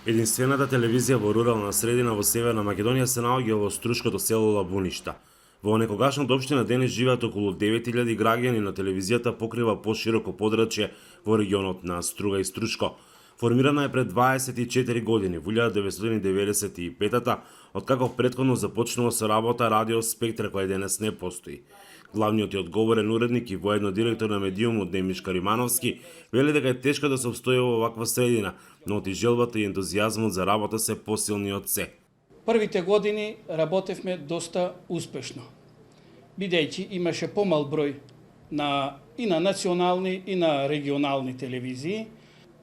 Единствената телевизија во рурална средина во Северна Македонија се наоѓа во струшкото село Лабуништа. Во некогашната општина денес живеат околу 9000 граѓани, но телевизијата покрива пошироко подрачје во регионот на Струга и Струшко. Формирана е пред 24 години, во 1995-та, откако претходно започнува со работа Радио Спектра, која денес не постои. Главниот и одговорен уредник и воедно директор на медиумот Немишка Римановски вели дека е тешко да се обстои во ваква средина, но желбата и ентузијазмот за работа се посилни од се. Првите години работевме доста успешно, бидејќи имаше помал број и на национални и на регионални телевизии.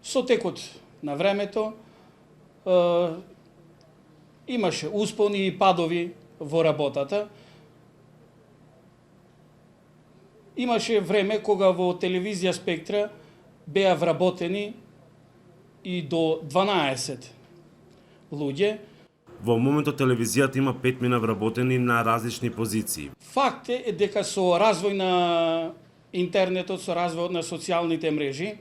Со текот на времето имаше успони и падови во работата. Имаше време кога во телевизија Спектра беа вработени и до 12 луѓе. Во моментот телевизијата има 5 вработени на различни позиции. Факт е дека со развој на интернетот, со развојот на социјалните мрежи,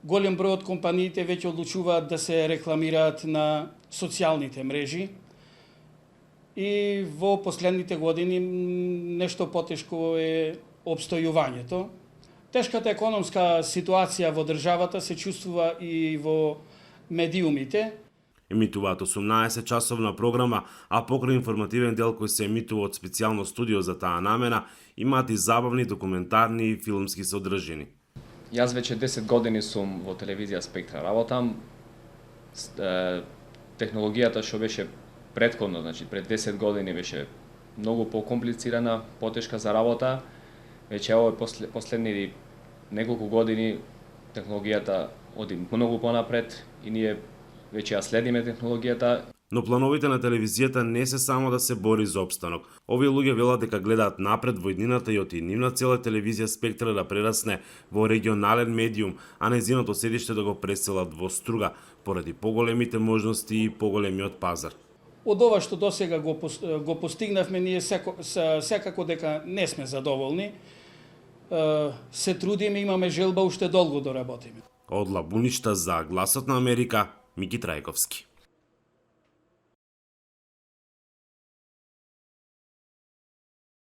голем број од компаниите веќе одлучуваат да се рекламираат на социјалните мрежи и во последните години нешто потешко е обстојувањето. Тешката економска ситуација во државата се чувствува и во медиумите. Емитуваат 18 часовна програма, а покрај информативен дел кој се емитува од специјално студио за таа намена, имаат и забавни, документарни и филмски содржини. Јас веќе 10 години сум во телевизија Спектра работам. Технологијата што беше претходно, значи пред 10 години беше многу покомплицирана, потешка за работа. Веќе ово последни неколку години технологијата оди многу понапред и ние веќе ја следиме технологијата. Но плановите на телевизијата не се само да се бори за опстанок. Овие луѓе велат дека гледаат напред во иднината и оти нивна цела телевизија Спектра да прерасне во регионален медиум, а нејзиното седиште да го преселат во Струга, поради поголемите можности и поголемиот пазар. Од ова што досега го постигнавме, ние секако дека не сме задоволни. Се трудиме, имаме желба уште долго да работиме. Од Лабуништа за Гласот на Америка, Мики Трајковски.